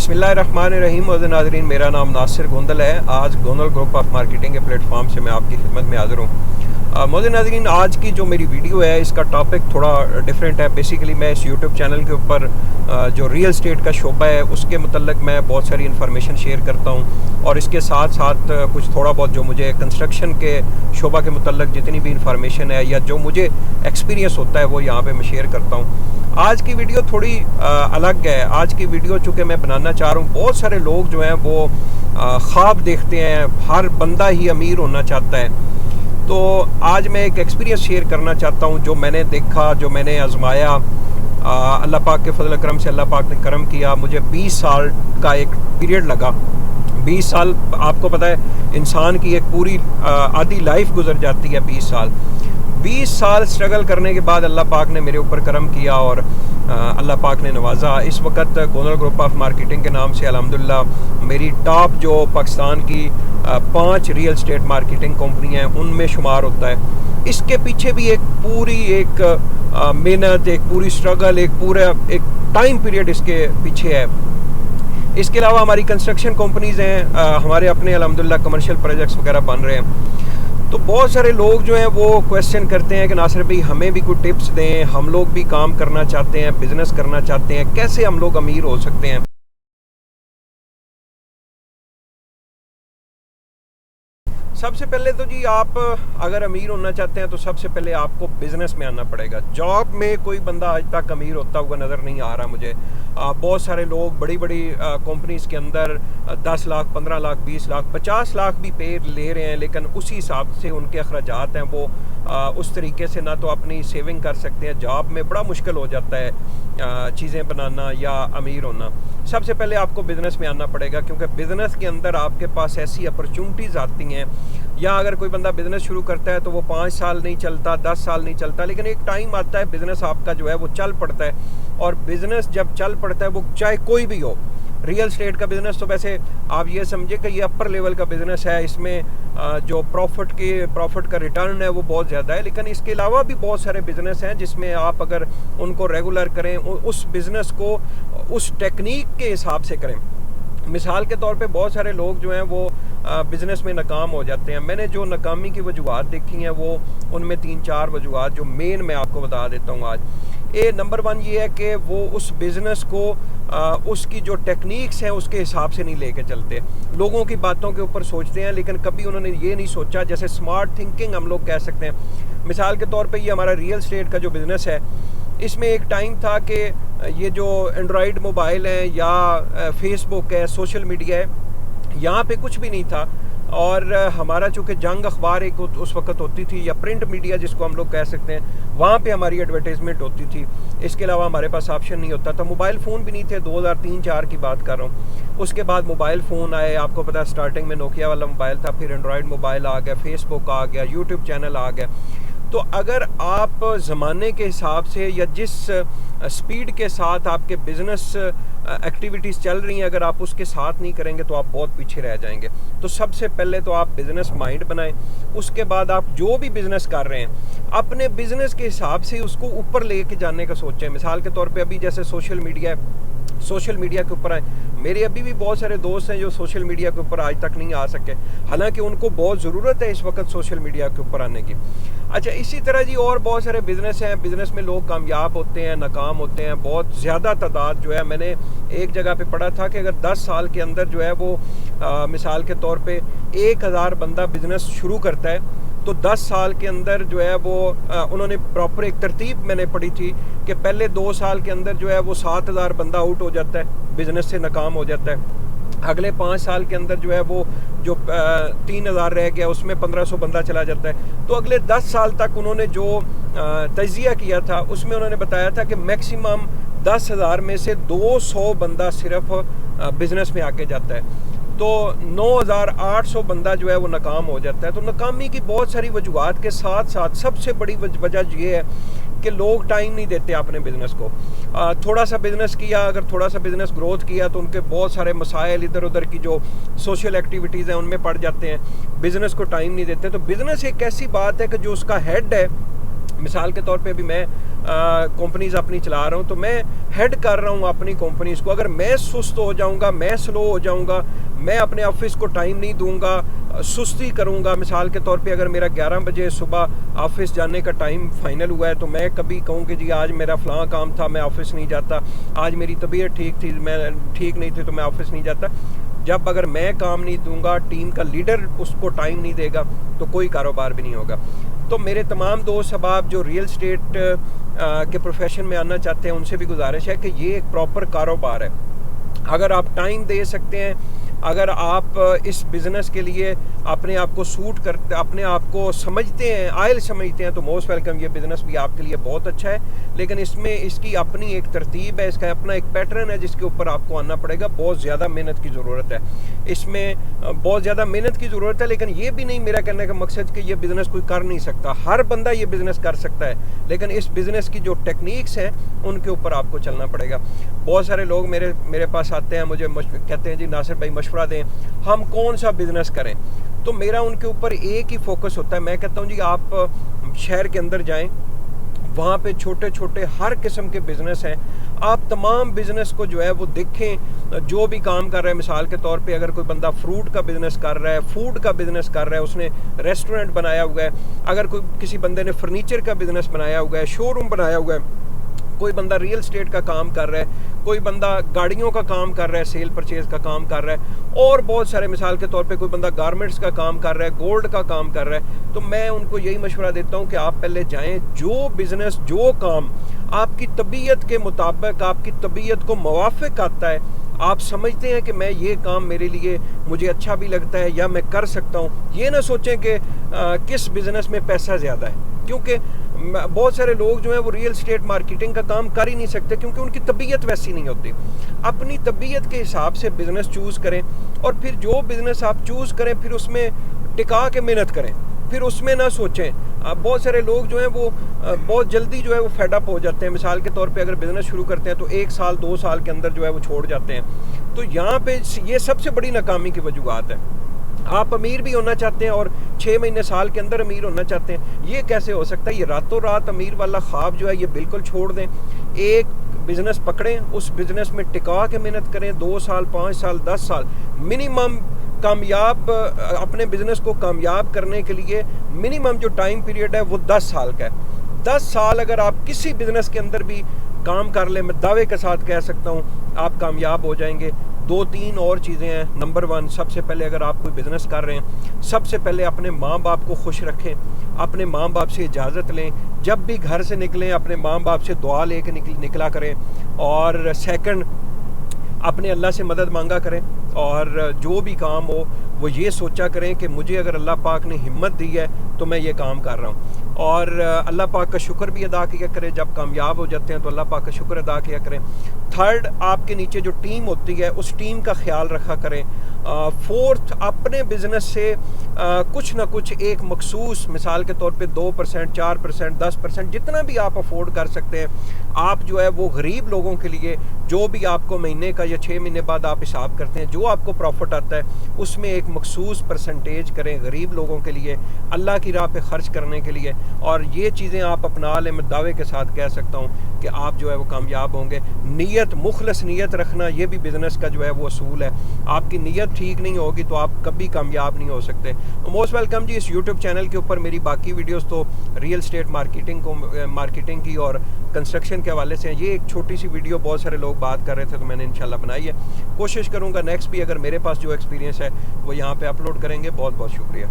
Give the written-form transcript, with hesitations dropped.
बिस्मिल्लाहिर्रहमानिर्रहीम। मोअज़्ज़िज़ नाज़रीन, मेरा नाम नासिर गोंदल है। आज गोंदल ग्रुप ऑफ मार्केटिंग के प्लेटफॉर्म से मैं आपकी खिदमत में हाज़िर हूँ। मोअज़्ज़िज़ नाज़रीन, आज की जो मेरी वीडियो है इसका टॉपिक थोड़ा डिफरेंट है। बेसिकली मैं इस यूट्यूब चैनल के ऊपर जो रियल एस्टेट का शोबा है उसके मुतल्लिक़ मैं बहुत सारी इन्फॉर्मेशन शेयर करता हूँ, और इसके साथ साथ कुछ थोड़ा बहुत जो मुझे कंस्ट्रक्शन के शोबा के मुतल्लिक़ जितनी भी इन्फॉर्मेशन है या जो मुझे एक्सपीरियंस होता है वो यहाँ पे मैं शेयर करता हूँ। आज की वीडियो थोड़ी अलग है। आज की वीडियो चूँकि मैं बनाना चाह रहा हूँ, बहुत सारे लोग जो हैं वो ख्वाब देखते हैं, हर बंदा ही अमीर होना चाहता है। तो आज मैं एक एक्सपीरियंस शेयर करना चाहता हूँ जो मैंने देखा, जो मैंने आजमाया। अल्लाह पाक के फजल करम से अल्लाह पाक ने करम किया। मुझे 20 साल का एक पीरियड लगा। 20 साल, आपको पता है इंसान की एक पूरी आधी लाइफ गुजर जाती है 20 साल। 20 साल स्ट्रगल करने के बाद अल्लाह पाक ने मेरे ऊपर करम किया और अल्लाह पाक ने नवाजा। इस वक्त गोंदल ग्रुप ऑफ मार्केटिंग के नाम से अल्हम्दुलिल्लाह मेरी टॉप जो पाकिस्तान की 5 रियल एस्टेट मार्केटिंग कंपनी हैं उनमें शुमार होता है। इसके पीछे भी एक पूरी मेहनत, एक पूरी स्ट्रगल, एक टाइम पीरियड इसके पीछे है। इसके अलावा हमारी कंस्ट्रक्शन कंपनीज़ हैं, हमारे अपने अल्हम्दुलिल्लाह कमर्शियल प्रोजेक्ट्स वगैरह बन रहे हैं। तो बहुत सारे लोग जो हैं वो क्वेश्चन करते हैं कि नासिर भाई हमें भी कुछ टिप्स दें, हम लोग भी काम करना चाहते हैं, बिज़नेस करना चाहते हैं, कैसे हम लोग अमीर हो सकते हैं। सबसे पहले तो जी, आप अगर अमीर होना चाहते हैं तो सबसे पहले आपको बिज़नेस में आना पड़ेगा। जॉब में कोई बंदा आज तक अमीर होता हुआ नज़र नहीं आ रहा मुझे। बहुत सारे लोग बड़ी बड़ी कंपनीज़ के अंदर 10 लाख, 15 लाख, 20 लाख, 50 लाख भी पे ले रहे हैं, लेकिन उसी हिसाब से उनके अखराजात हैं वो उस तरीके से ना तो अपनी सेविंग कर सकते हैं। जॉब में बड़ा मुश्किल हो जाता है चीज़ें बनाना या अमीर होना। सबसे पहले आपको बिज़नेस में आना पड़ेगा, क्योंकि बिज़नेस के अंदर आपके पास ऐसी अपॉर्चुनिटीज़ आती हैं। या अगर कोई बंदा बिज़नेस शुरू करता है तो वो 5 साल नहीं चलता, 10 साल नहीं चलता, लेकिन एक टाइम आता है बिज़नेस आपका जो है वो चल पड़ता है। और बिज़नेस जब चल पड़ता है, वो चाहे कोई भी हो, रियल एस्टेट का बिज़नेस तो वैसे आप ये समझे कि ये अपर लेवल का बिज़नेस है। इसमें जो प्रॉफिट का रिटर्न है वो बहुत ज़्यादा है, लेकिन इसके अलावा भी बहुत सारे बिज़नेस हैं जिसमें आप अगर उनको रेगुलर करें, उस बिज़नेस को उस टेक्निक के हिसाब से करें। मिसाल के तौर पे बहुत सारे लोग जो हैं वो बिज़नेस में नाकाम हो जाते हैं। मैंने जो नाकामी की वजूहात देखी हैं वो उनमें 3-4 वजूहात जो मेन मैं आपको बता देता हूँ आज। नंबर 1 ये है कि वो उस बिज़नेस को उसकी जो टेक्निक्स हैं उसके हिसाब से नहीं लेके चलते। लोगों की बातों के ऊपर सोचते हैं, लेकिन कभी उन्होंने ये नहीं सोचा, जैसे स्मार्ट थिंकिंग हम लोग कह सकते हैं। मिसाल के तौर पे ये हमारा रियल एस्टेट का जो बिज़नेस है, इसमें एक टाइम था कि ये जो एंड्रॉयड मोबाइल हैं या फेसबुक है, सोशल मीडिया है, यहाँ पे कुछ भी नहीं था। और हमारा चूँकि जंग अखबार एक उस वक्त होती थी, या प्रिंट मीडिया जिसको हम लोग कह सकते हैं, वहाँ पे हमारी एडवर्टाइजमेंट होती थी। इसके अलावा हमारे पास ऑप्शन नहीं होता था। मोबाइल फ़ोन भी नहीं थे, 2003-4 की बात कर रहा हूँ। उसके बाद मोबाइल फ़ोन आए, आपको पता है स्टार्टिंग में नोकिया वाला मोबाइल था, फिर एंड्रॉयड मोबाइल आ गया, फेसबुक आ गया, यूट्यूब चैनल आ गया। तो अगर आप ज़माने के हिसाब से या जिस स्पीड के साथ आपके बिज़नेस एक्टिविटीज़ चल रही हैं, अगर आप उसके साथ नहीं करेंगे तो आप बहुत पीछे रह जाएंगे। तो सबसे पहले तो आप बिज़नेस माइंड बनाएं। उसके बाद आप जो भी बिज़नेस कर रहे हैं अपने बिज़नेस के हिसाब से उसको ऊपर लेके जाने का सोचें। मिसाल के तौर पे अभी जैसे सोशल मीडिया के ऊपर आए, मेरे अभी भी बहुत सारे दोस्त हैं जो सोशल मीडिया के ऊपर आज तक नहीं आ सके, हालांकि उनको बहुत ज़रूरत है इस वक्त सोशल मीडिया के ऊपर आने की। अच्छा, इसी तरह जी और बहुत सारे बिज़नेस हैं। बिज़नेस में लोग कामयाब होते हैं, नाकाम होते हैं। बहुत ज़्यादा तादाद जो है, मैंने एक जगह पे पढ़ा था कि अगर 10 साल के अंदर जो है वो मिसाल के तौर पे 1000 बंदा बिज़नेस शुरू करता है, तो 10 साल के अंदर जो है वो उन्होंने प्रॉपर एक तरतीब मैंने पढ़ी थी कि पहले 2 साल के अंदर जो है वो 7000 बंदा आउट हो जाता है, बिज़नेस से नाकाम हो जाता है। अगले 5 साल के अंदर जो है वो जो 3000 रह गया उसमें 1500 बंदा चला जाता है। तो अगले 10 साल तक उन्होंने जो तजिया किया था उसमें उन्होंने बताया था कि मैक्सिमम 10,000 में से 200 बंदा सिर्फ बिज़नेस में आके जाता है। तो 9800 बंदा जो है वो नाकाम हो जाता है। तो नाकामी की बहुत सारी वजूहात के साथ साथ सबसे बड़ी वजह ये है कि लोग टाइम नहीं देते अपने बिज़नेस को। थोड़ा सा बिज़नेस किया, अगर थोड़ा सा बिज़नेस ग्रोथ किया तो उनके बहुत सारे मसाइल इधर उधर की जो सोशल एक्टिविटीज़ हैं उनमें पड़ जाते हैं, बिज़नेस को टाइम नहीं देते। तो बिज़नेस एक ऐसी बात है कि जो उसका हेड है, मिसाल के तौर पे अभी मैं कंपनीज अपनी चला रहा हूँ, तो मैं हेड कर रहा हूँ अपनी कंपनीज को। अगर मैं सुस्त हो जाऊँगा, मैं स्लो हो जाऊँगा, मैं अपने ऑफिस को टाइम नहीं दूंगा, सुस्ती करूंगा, मिसाल के तौर पे अगर मेरा 11 बजे सुबह ऑफिस जाने का टाइम फाइनल हुआ है, तो मैं कभी कहूँ कि जी आज मेरा फ़लाँ काम था, मैं ऑफिस नहीं जाता, आज मेरी तबीयत ठीक थी, मैं ठीक नहीं थी तो मैं ऑफिस नहीं जाता। जब अगर मैं काम नहीं दूंगा, टीम का लीडर उसको टाइम नहीं देगा, तो कोई कारोबार भी नहीं होगा। तो मेरे तमाम दोस्त अहबाब जो रियल स्टेट के प्रोफेशन में आना चाहते हैं, उनसे भी गुजारिश है कि ये एक प्रॉपर कारोबार है। अगर आप टाइम दे सकते हैं, अगर आप इस बिज़नेस के लिए अपने आप को सूट करते, अपने आप को समझते हैं, आयल समझते हैं, तो मोस्ट वेलकम, ये बिज़नेस भी आपके लिए बहुत अच्छा है। लेकिन इसमें इसकी अपनी एक तरतीब है, इसका अपना एक पैटर्न है जिसके ऊपर आपको आना पड़ेगा। बहुत ज़्यादा मेहनत की ज़रूरत है, इसमें बहुत ज़्यादा मेहनत की ज़रूरत है। लेकिन ये भी नहीं मेरा कहने का मकसद कि ये बिज़नेस कोई कर नहीं सकता, हर बंदा ये बिज़नेस कर सकता है। लेकिन इस बिज़नेस की जो टेक्निक्स हैं उनके ऊपर आपको चलना पड़ेगा। बहुत सारे लोग मेरे पास आते हैं, मुझे कहते हैं जी नासिर भाई मशवरा दें, हम कौन सा बिज़नेस करें। तो मेरा उनके ऊपर एक ही फोकस होता है। मैं कहता हूँ जी आप शहर के अंदर जाएं, वहाँ पे छोटे छोटे हर किस्म के बिज़नेस हैं, आप तमाम बिज़नेस को जो है वो देखें। जो भी काम कर रहा है, मिसाल के तौर पे अगर कोई बंदा फ्रूट का बिज़नेस कर रहा है, फूड का बिज़नेस कर रहा है, उसने रेस्टोरेंट बनाया हुआ है, अगर कोई किसी बंदे ने फर्नीचर का बिज़नेस बनाया हुआ है, शोरूम बनाया हुआ है, कोई बंदा रियल स्टेट का काम कर रहा है, कोई बंदा गाड़ियों का काम कर रहा है, सेल परचेज का काम कर रहा है, और बहुत सारे, मिसाल के तौर पे कोई बंदा गारमेंट्स का काम कर रहा है, गोल्ड का काम कर रहा है। तो मैं उनको यही मशवरा देता हूँ कि आप पहले जाएं, जो बिज़नेस, जो काम आपकी तबीयत के मुताबिक, आपकी तबीयत को मुवाफिक आता है, आप समझते हैं कि मैं ये काम मेरे लिए, मुझे अच्छा भी लगता है या मैं कर सकता हूँ। ये ना सोचें कि किस बिज़नेस में पैसा ज़्यादा है, क्योंकि बहुत सारे लोग जो हैं वो रियल स्टेट मार्केटिंग का काम कर ही नहीं सकते, क्योंकि उनकी तबीयत वैसी नहीं होती। अपनी तबीयत के हिसाब से बिज़नेस चूज़ करें, और फिर जो बिज़नेस आप चूज़ करें फिर उसमें टिका के मेहनत करें, फिर उसमें ना सोचें। बहुत सारे लोग जो हैं वो बहुत जल्दी जो है वो फेड अप हो जाते हैं। मिसाल के तौर पे अगर बिज़नेस शुरू करते हैं तो 1 साल 2 साल के अंदर जो है वो छोड़ जाते हैं। तो यहाँ पे ये सबसे बड़ी नाकामी की वजूहत है। आप अमीर भी होना चाहते हैं और 6 महीने साल के अंदर अमीर होना चाहते हैं, ये कैसे हो सकता है? ये रातों रात अमीर वाला ख्वाब जो है ये बिल्कुल छोड़ दें। एक बिज़नेस पकड़ें, उस बिज़नेस में टिका के मेहनत करें, 2 साल 5 साल 10 साल मिनिमम। कामयाब, अपने बिज़नेस को कामयाब करने के लिए मिनिमम जो टाइम पीरियड है वो 10 साल का है। 10 साल अगर आप किसी बिज़नेस के अंदर भी काम कर लें, मैं दावे के साथ कह सकता हूँ आप कामयाब हो जाएंगे। 2-3 और चीज़ें हैं। नंबर 1, सबसे पहले अगर आप कोई बिज़नेस कर रहे हैं, सबसे पहले अपने माँ बाप को खुश रखें, अपने माँ बाप से इजाज़त लें, जब भी घर से निकलें अपने माँ बाप से दुआ लेके निकला करें। और सेकंड, अपने अल्लाह से मदद मांगा करें, और जो भी काम हो वो ये सोचा करें कि मुझे अगर अल्लाह पाक ने हिम्मत दी है तो मैं ये काम कर रहा हूँ। और अल्लाह पाक का शुक्र भी अदा किया करें, जब कामयाब हो जाते हैं तो अल्लाह पाक का शुक्र अदा किया करें। थर्ड, आपके नीचे जो टीम होती है उस टीम का ख्याल रखा करें। फोर्थ, अपने बिज़नेस से कुछ ना कुछ एक मखसूस, मिसाल के तौर पे 2%, 4%, 10%, जितना भी आप अफोर्ड कर सकते हैं, आप जो है वो गरीब लोगों के लिए, जो भी आपको महीने का या 6 महीने बाद आप हिसाब करते हैं, जो आपको प्रॉफिट आता है उसमें एक मखसूस परसेंटेज करें गरीब लोगों के लिए, अल्लाह की राह पे खर्च करने के लिए। और ये चीज़ें आप अपना लें, मैं दावे के साथ कह सकता हूँ कि आप जो है वो कामयाब होंगे। नीयत, मुखलस नीयत रखना, ये भी बिज़नेस का जो है वो असूल है। आपकी नीयत ठीक नहीं होगी तो आप कभी कामयाब नहीं हो सकते। मोस्ट वेलकम जी, इस यूट्यूब चैनल के ऊपर मेरी बाकी वीडियोस तो रियल स्टेट मार्केटिंग की और कंस्ट्रक्शन के हवाले से हैं। ये एक छोटी सी वीडियो बहुत सारे लोग बात कर रहे थे तो मैंने इंशाल्लाह बनाई है। कोशिश करूँगा नेक्स्ट भी अगर मेरे पास जो एक्सपीरियंस है वो यहाँ पे अपलोड करेंगे। बहुत बहुत शुक्रिया।